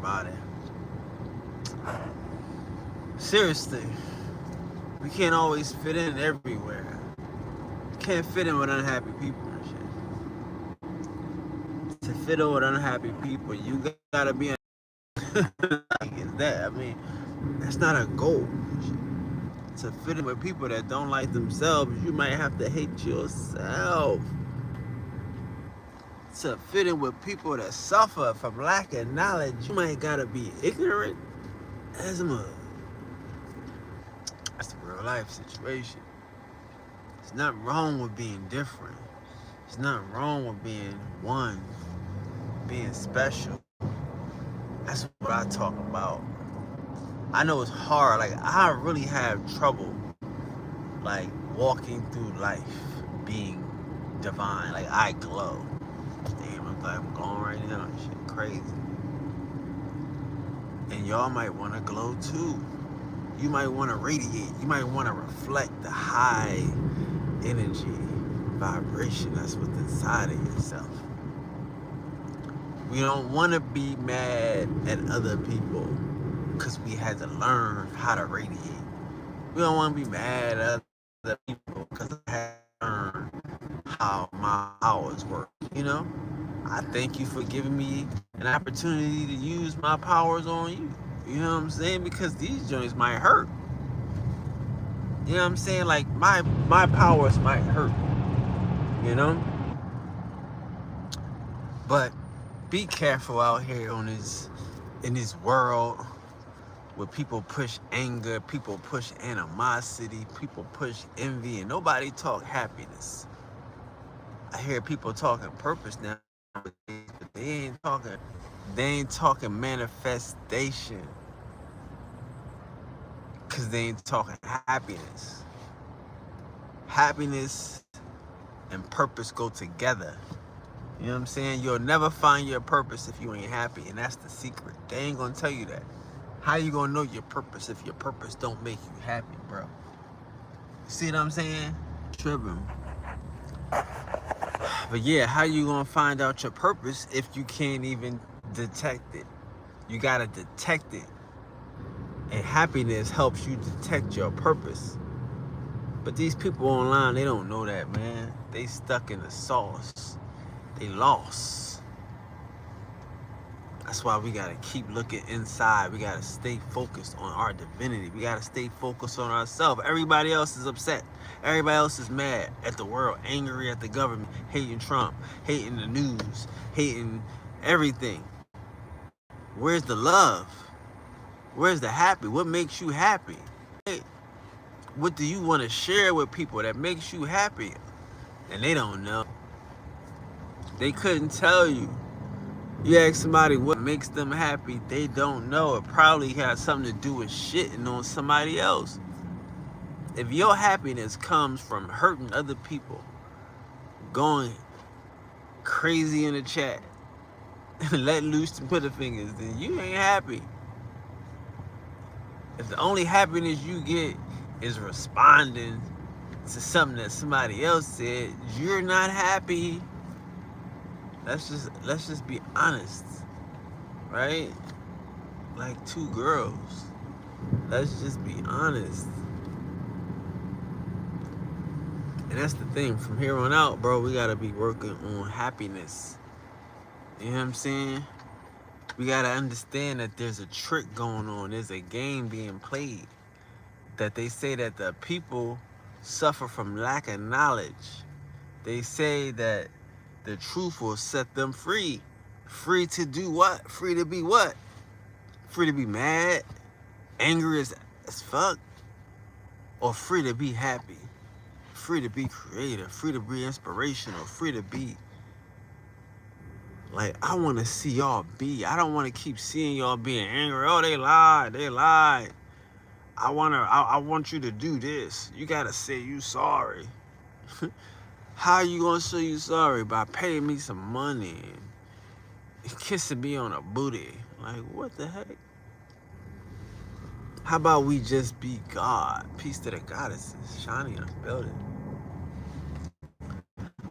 about it. Seriously, we can't always fit in everywhere. You can't fit in with unhappy people and shit. To fit in with unhappy people, you gotta be is that. I mean, that's not a goal. To fit in with people that don't like themselves, you might have to hate yourself. To fit in with people that suffer from lack of knowledge, you might gotta be ignorant as a mug. That's a real life situation. It's not wrong with being different. It's not wrong with being one, being special. That's what I talk about. I know it's hard. Like, I really have trouble, like, walking through life being divine. Like, I glow. Damn, I'm glowing right now. Shit crazy. And y'all might want to glow too. You might want to radiate. You might want to reflect the high energy, vibration that's within inside of yourself. We don't want to be mad at other people because we had to learn how to radiate. We don't want to be mad at other people because I had to learn how my powers work, you know? I thank you for giving me an opportunity to use my powers on you. You know what I'm saying? Because these joints might hurt. You know what I'm saying? Like, my powers might hurt, you know? But be careful out here in this world where people push anger, people push animosity, people push envy, and nobody talk happiness. I hear people talking purpose now, but they ain't talking manifestation, because they ain't talking happiness. Happiness and purpose go together. You know what I'm saying? You'll never find your purpose if you ain't happy, and that's the secret. They ain't gonna tell you that. How you gonna know your purpose if your purpose don't make you happy, bro? You see what I'm saying? Tripping. But yeah, how you gonna find out your purpose if you can't even detect it? You gotta detect it. And happiness helps you detect your purpose. But these people online, they don't know that, man. They stuck in the sauce. They lost. That's why we gotta keep looking inside. We gotta stay focused on our divinity. We gotta stay focused on ourselves. Everybody else is upset. Everybody else is mad at the world, angry at the government, hating Trump, hating the news, hating everything. Where's the love? Where's the happy? What makes you happy? Hey, what do you want to share with people that makes you happy? And they don't know. They couldn't tell you. You ask somebody what makes them happy, they don't know. It probably has something to do with shitting on somebody else. If your happiness comes from hurting other people, going crazy in the chat, letting loose the middle fingers, then you ain't happy. If the only happiness you get is responding to something that somebody else said, you're not happy. Let's just be honest, right? Like two girls. Let's just be honest. And that's the thing. From here on out, bro, we gotta be working on happiness. You know what I'm saying? We gotta understand that there's a trick going on. There's a game being played. That they say that the people suffer from lack of knowledge. They say that the truth will set them free. Free to do what? Free to be what? Free to be mad, angry as fuck, or free to be happy, free to be creative, free to be inspirational, free to be like, I want to see y'all be. I don't want to keep seeing y'all being angry. Oh, they lied. I want you to do this. You gotta say you sorry. How you gonna say you sorry? By paying me some money and kissing me on a booty. Like, what the heck? How about we just be God? Peace to the goddesses, shining in the building.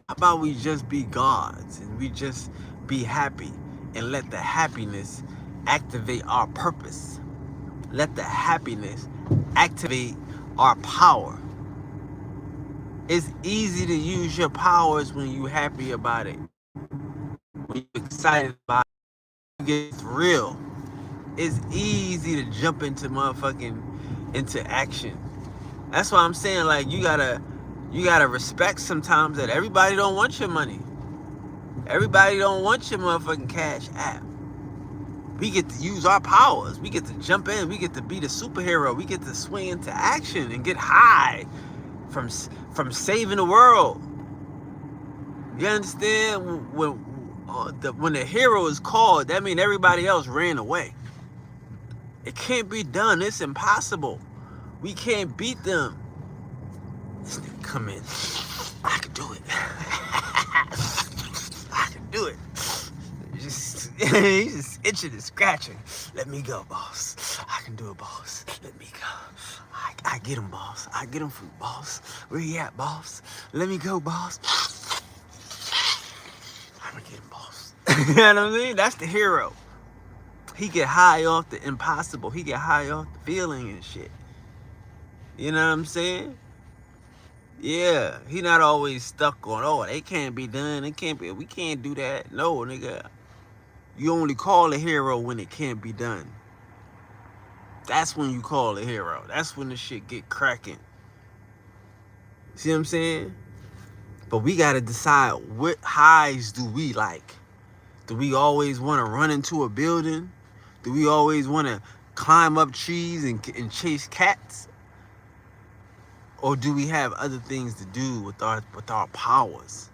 How about we just be gods and we just be happy and let the happiness activate our purpose. Let the happiness activate our power. It's easy to use your powers when you're happy about it, when you're excited about it, you get real. It's easy to jump into into action. That's why I'm saying, like, you gotta respect sometimes that everybody don't want your money. Everybody don't want your motherfucking cash app. We get to use our powers. We get to jump in. We get to be the superhero. We get to swing into action and get high from saving the world. You understand? When the hero is called, that means everybody else ran away. It can't be done. It's impossible. We can't beat them. This nigga come in. I can do it. I can do it. He's just itching and scratching. Let me go, boss. I can do it, boss. Let me go. I get him, boss. I get him food, boss. Where you at, boss? Let me go, boss. I'm gonna get him, boss. You know what I mean? That's the hero. He get high off the impossible. He get high off the feeling and shit. You know what I'm saying? Yeah, he not always stuck on, oh, they can't be done. It can't be. We can't do that. No, nigga. You only call a hero when it can't be done. That's when you call a hero. That's when the shit get cracking. See what I'm saying? But we got to decide, what highs do we like? Do we always want to run into a building? Do we always want to climb up trees and chase cats? Or do we have other things to do with our powers?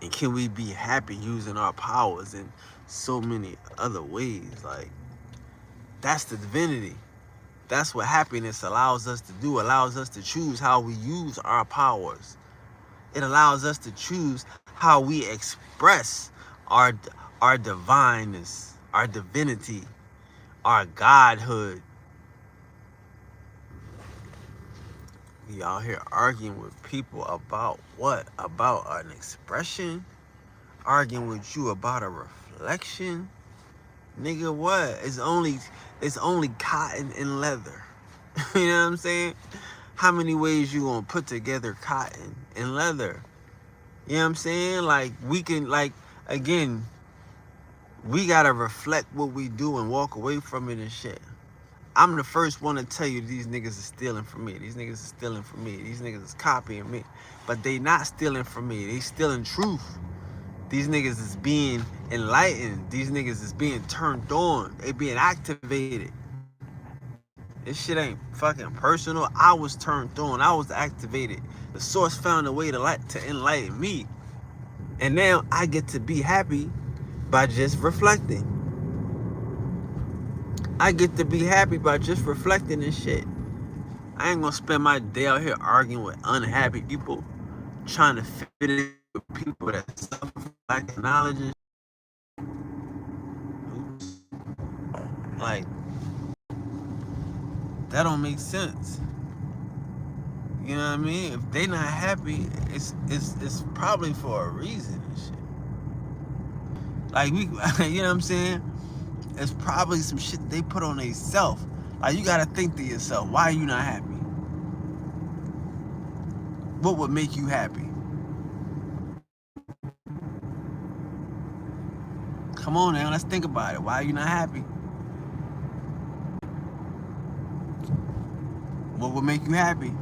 And can we be happy using our powers in so many other ways? Like, that's the divinity. That's what happiness allows us to do, allows us to choose how we use our powers. It allows us to choose how we express our divineness, our divinity, our godhood. We out here arguing with people about what? About an expression? Arguing with you about a reflection? Nigga, what? It's only cotton and leather. You know what I'm saying? How many ways you gonna put together cotton and leather? You know what I'm saying? Like, we can, like, again, we gotta reflect what we do and walk away from it and shit. I'm the first one to tell you these niggas is stealing from me. These niggas is stealing from me. These niggas is copying me. But they not stealing from me. They stealing truth. These niggas is being enlightened. These niggas is being turned on. They being activated. This shit ain't fucking personal. I was turned on. I was activated. The source found a way to enlighten me. And now I get to be happy by just reflecting. I get to be happy by just reflecting and shit. I ain't gonna spend my day out here arguing with unhappy people, trying to fit in with people that suffer from lack of knowledge. Like, that don't make sense. You know what I mean? If they not happy, it's probably for a reason and shit. Like, you know what I'm saying? It's probably some shit they put on themselves. Like, you gotta think to yourself, why are you not happy? What would make you happy? Come on now, let's think about it. Why are you not happy? What would make you happy?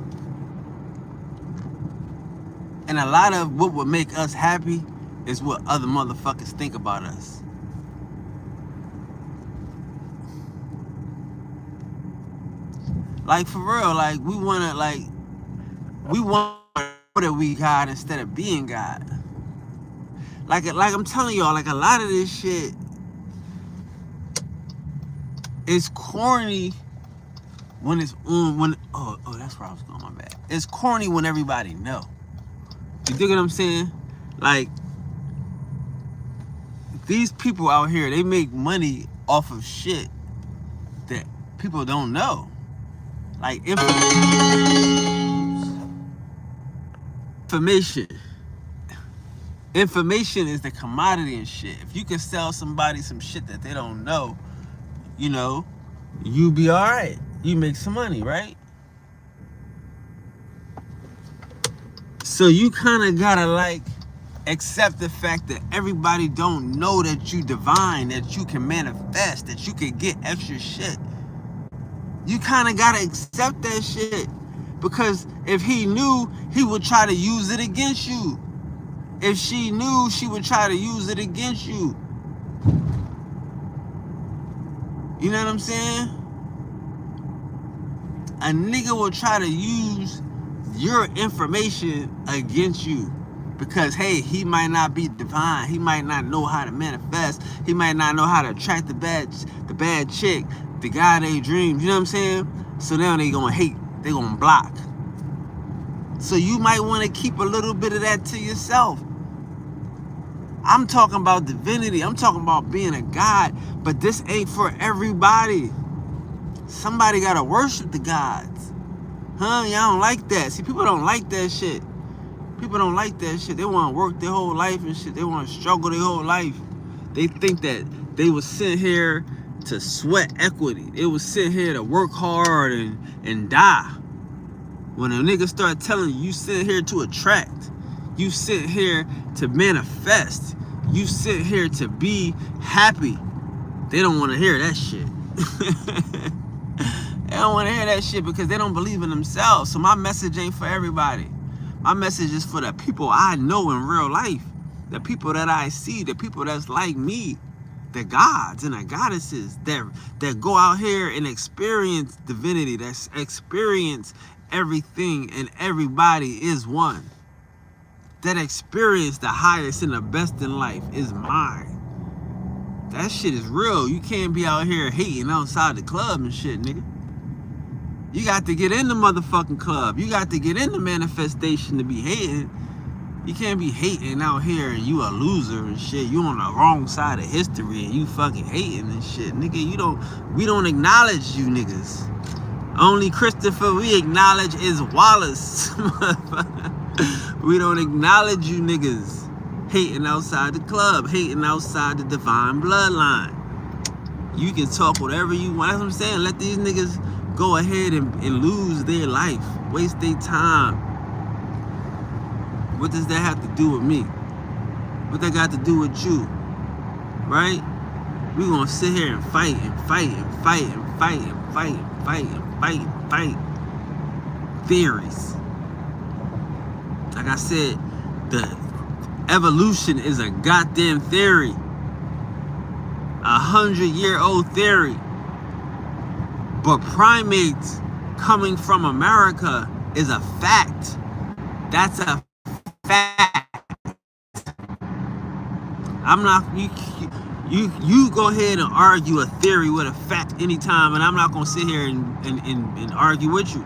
And a lot of what would make us happy is what other motherfuckers think about us. Like, for real, like, we want that we God instead of being God. Like I'm telling y'all, like, a lot of this shit is corny when it's on, oh, that's where I was going, my bad. It's corny when everybody know. You dig what I'm saying? Like, these people out here, they make money off of shit that people don't know. Like, information. Information is the commodity and shit. If you can sell somebody some shit that they don't know, you know, you be all right. You make some money, right? So you kind of gotta like accept the fact that everybody don't know that you divine, that you can manifest, that you can get extra shit. You kind of gotta accept that shit, because if he knew, he would try to use it against you. If she knew, she would try to use it against you. You know what I'm saying? A nigga will try to use your information against you, because hey, he might not be divine, he might not know how to manifest, he might not know how to attract the bad chick, the guy they dreams. You know what I'm saying? So now they gonna hate, they gonna block. So you might want to keep a little bit of that to yourself. I'm talking about divinity, I'm talking about being a god, but this ain't for everybody. Somebody gotta worship the gods. Huh? Y'all don't like that. See, people don't like that shit. People don't like that shit. They want to work their whole life and shit. They want to struggle their whole life. They think that they was sent here to sweat equity. They was sent here to work hard and die. When a nigga start telling you, you sent here to attract, you sent here to manifest, you sent here to be happy, they don't want to hear that shit. They don't want to hear that shit because they don't believe in themselves. So my message ain't for everybody. My message is for the people I know in real life, the people that I see, the people that's like me, the gods and the goddesses that go out here and experience divinity, that experience everything and everybody is one. That experience the highest and the best in life is mine. That shit is real. You can't be out here hating outside the club and shit, nigga. You got to get in the motherfucking club. You got to get in the manifestation to be hating. You can't be hating out here and you a loser and shit. You on the wrong side of history and you fucking hating and shit. Nigga, we don't acknowledge you niggas. Only Christopher we acknowledge is Wallace. We don't acknowledge you niggas. Hating outside the club, hating outside the divine bloodline. You can talk whatever you want. That's what I'm saying. Let these niggas go ahead and lose their life, waste their time. What does that have to do with me? What that got to do with you? Right? We gonna sit here and fight and fight and fight and fight and fight and fight and fight and fight. Theories. Like I said, the evolution is a goddamn theory. 100-year-old theory. But primates coming from America is a fact. That's a fact. I'm not, you go ahead and argue a theory with a fact anytime, and I'm not gonna sit here and argue with you.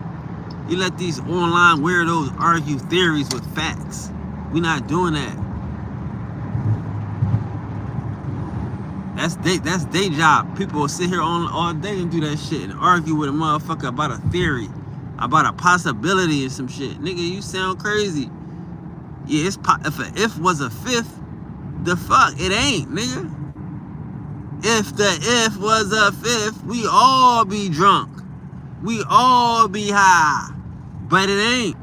You let these online weirdos argue theories with facts. We're not doing that. That's their job. People will sit here all day and do that shit and argue with a motherfucker about a theory, about a possibility and some shit. Nigga, you sound crazy. Yeah, if a if was a fifth, the fuck, it ain't, nigga. If the if was a fifth, we all be drunk. We all be high. But it ain't.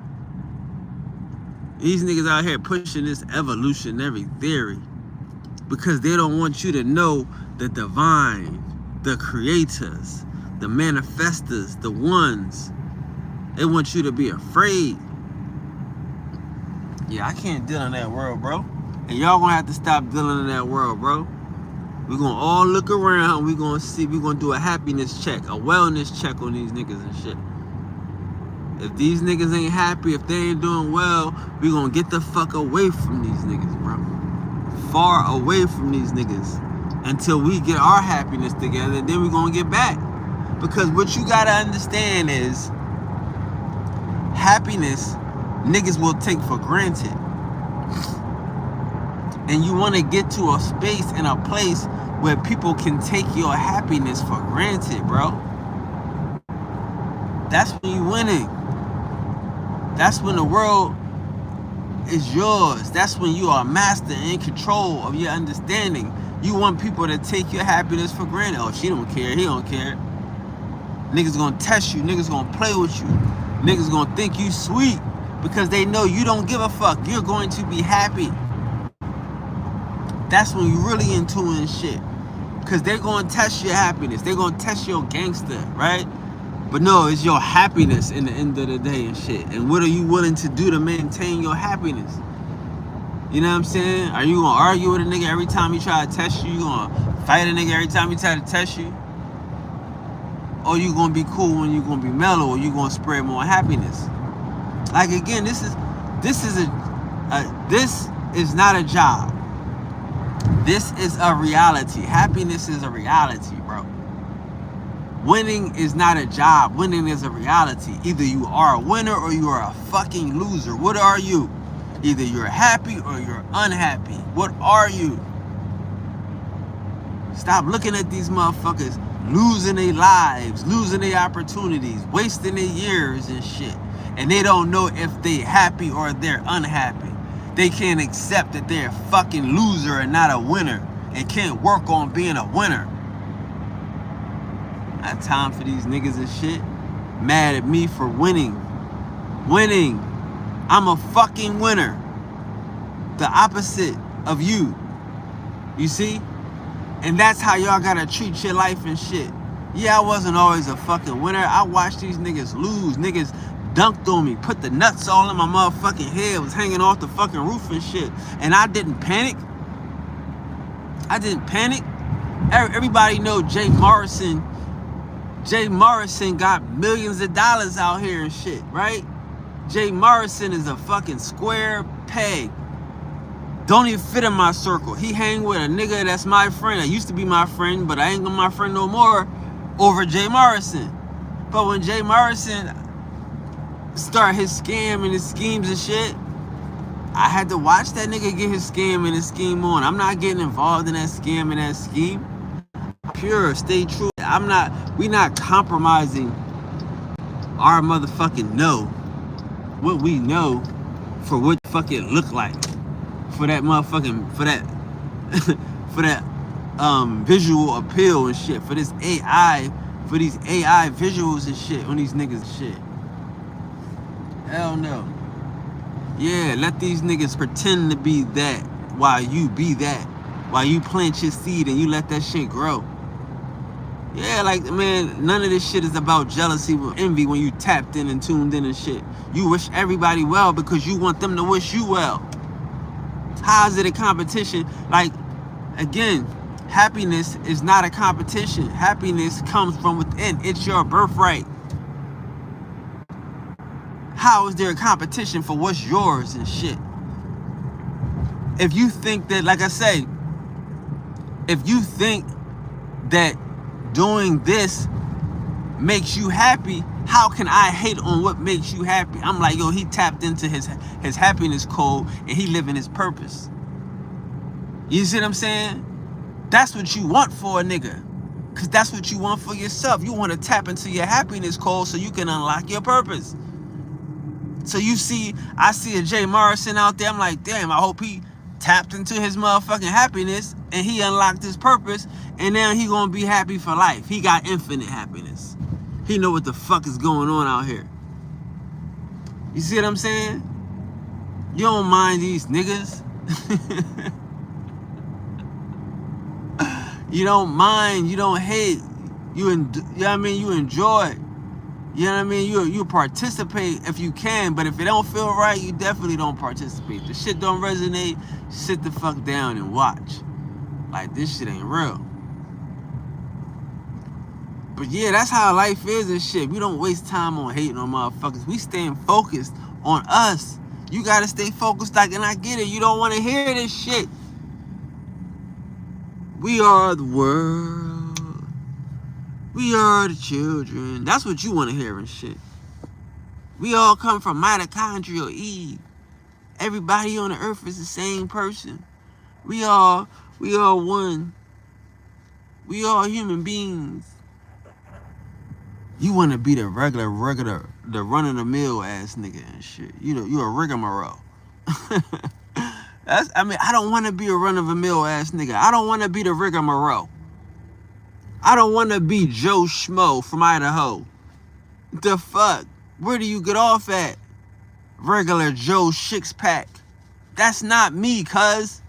These niggas out here pushing this evolutionary theory because they don't want you to know the divine, the creators, the manifestors, the ones. They want you to be afraid. Yeah, I can't deal in that world, bro. And y'all gonna have to stop dealing in that world, bro. We're gonna all look around. We're gonna see. We're gonna do a happiness check, a wellness check on these niggas and shit. If these niggas ain't happy, if they ain't doing well, we gonna get the fuck away from these niggas, bro. Far away from these niggas until we get our happiness together, and then we gonna get back. Because what you gotta understand is happiness niggas will take for granted. And you wanna get to a space and a place where people can take your happiness for granted, bro. That's when you winning. That's when the world is yours. That's when you are master and in control of your understanding. You want people to take your happiness for granted. Oh, she don't care, he don't care. Niggas gonna test you, niggas gonna play with you, niggas gonna think you sweet because they know you don't give a fuck. You're going to be happy. That's when you really in tune and shit. Cause they're gonna test your happiness. They're gonna test your gangster, right? But no, it's your happiness in the end of the day and shit. And what are you willing to do to maintain your happiness? You know what I'm saying? Are you gonna argue with a nigga every time he try to test you? You gonna fight a nigga every time he try to test you? Or you gonna be cool when you gonna be mellow, or you gonna spread more happiness? Like again, this is not a job. This is a reality. Happiness is a reality, bro. Winning is not a job. Winning is a reality. Either you are a winner or you are a fucking loser. What are you? Either you're happy or you're unhappy. What are you? Stop looking at these motherfuckers losing their lives, losing their opportunities, wasting their years and shit. And they don't know if they happy or they're unhappy. They can't accept that they're a fucking loser and not a winner, and can't work on being a winner. I have time for these niggas and shit. Mad at me for winning. Winning. I'm a fucking winner. The opposite of you. You see? And that's how y'all gotta treat your life and shit. Yeah, I wasn't always a fucking winner. I watched these niggas lose. Niggas dunked on me, put the nuts all in my motherfucking head, was hanging off the fucking roof and shit. And I didn't panic. I didn't panic. Everybody know Jay Morrison. Jay Morrison got millions of dollars out here and shit, right? Jay Morrison is a fucking square peg. Don't even fit in my circle. He hang with a nigga that's my friend. That used to be my friend, but I ain't my friend no more over Jay Morrison. But when Jay Morrison start his scam and his schemes and shit, I had to watch that nigga get his scam and his scheme on. I'm not getting involved in that scam and that scheme. Pure, stay true. We not compromising our motherfucking know. What we know for what fuck it look like. For that motherfucking, for that visual appeal and shit. For this AI, for these AI visuals and shit on these niggas and shit. Hell no. Yeah, let these niggas pretend to be that while you be that. While you plant your seed and you let that shit grow. Yeah, like, man, none of this shit is about jealousy or envy when you tapped in and tuned in and shit. You wish everybody well because you want them to wish you well. How is it a competition? Like, again, happiness is not a competition. Happiness comes from within. It's your birthright. How is there a competition for what's yours and shit? If you think that, like I say, if you think that doing this makes you happy, how can I hate on what makes you happy? I'm like, yo, he tapped into his happiness code and he living his purpose. You see what I'm saying? That's what you want for a nigga. Because that's what you want for yourself. You want to tap into your happiness code so you can unlock your purpose. So I see a Jay Morrison out there. I'm like, damn, I hope he tapped into his motherfucking happiness and he unlocked his purpose, and now he gonna be happy for life. He got infinite happiness. He know what the fuck is going on out here. You see what I'm saying? You don't mind these niggas. You don't mind, you don't hate. You know what I mean? You enjoy. You know what I mean? You participate if you can, but if it don't feel right, you definitely don't participate. The shit don't resonate, sit the fuck down and watch. Like, this shit ain't real. But yeah, that's how life is and shit. We don't waste time on hating on motherfuckers. We staying focused on us. You gotta stay focused, like, and I get it. You don't want to hear this shit. We are the world. We are the children. That's what you want to hear and shit. We all come from mitochondrial Eve. Everybody on the earth is the same person. We all one. We all human beings. You want to be the regular, the run-of-the-mill ass nigga and shit. You a rigmarole. I don't want to be a run-of-the-mill ass nigga. I don't want to be the rigmarole. I don't want to be Joe Schmo from Idaho. The fuck? Where do you get off at? Regular Joe Six-Pack. That's not me, cuz.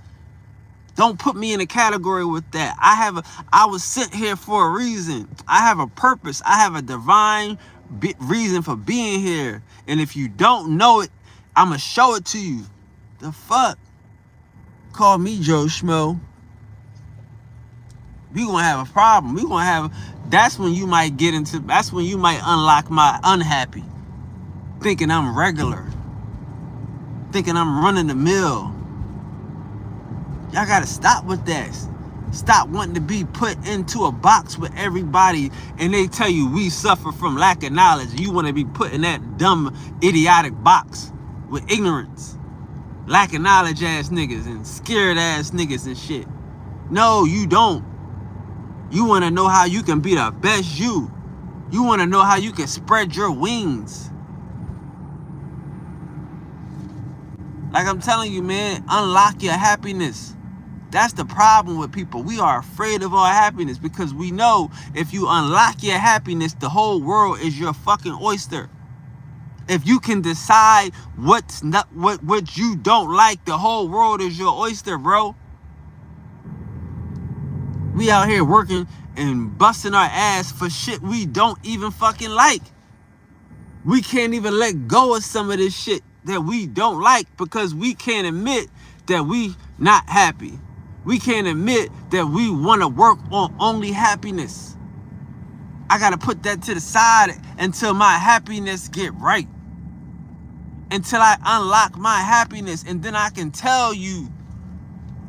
Don't put me in a category with that. I was sent here for a reason. I have a purpose. I have a divine reason for being here. And if you don't know it, I'm going to show it to you. The fuck? Call me Joe Schmo. We gonna have a problem. We gonna have. That's when you might get into. That's when you might unlock my unhappy. Thinking I'm regular. Thinking I'm running the mill. Y'all gotta stop with that. Stop wanting to be put into a box with everybody, and they tell you we suffer from lack of knowledge. You want to be put in that dumb, idiotic box with ignorance, lack of knowledge ass niggas and scared ass niggas and shit. No, you don't. You want to know how you can be the best you. You want to know how you can spread your wings. Like I'm telling you, man, unlock your happiness. That's the problem with people. We are afraid of our happiness because we know if you unlock your happiness, the whole world is your fucking oyster. If you can decide what's not what you don't like, the whole world is your oyster, bro. We out here working and busting our ass for shit we don't even fucking like. We can't even let go of some of this shit that we don't like because we can't admit that we not happy. We can't admit that we want to work on only happiness. I got to put that to the side until my happiness get right. Until I unlock my happiness, and then I can tell you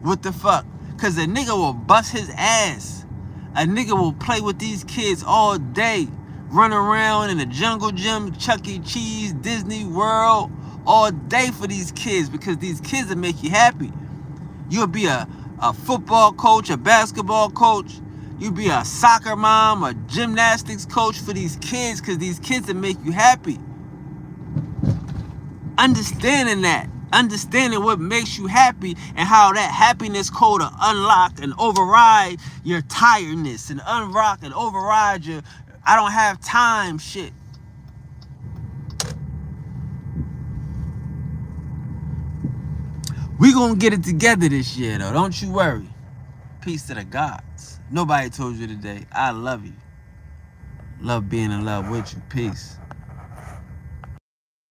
what the fuck. Because a nigga will bust his ass. A nigga will play with these kids all day. Run around in the jungle gym, Chuck E. Cheese, Disney World, all day for these kids because these kids will make you happy. You'll be a football coach, a basketball coach. You'll be a soccer mom, a gymnastics coach for these kids because these kids will make you happy. Understanding that. Understanding what makes you happy and how that happiness code to unlock and override your tiredness and unrock and override your I don't have time shit. We gonna get it together this year though, don't you worry. Peace to the gods. Nobody told you today. I love you. Love being in love with you. Peace.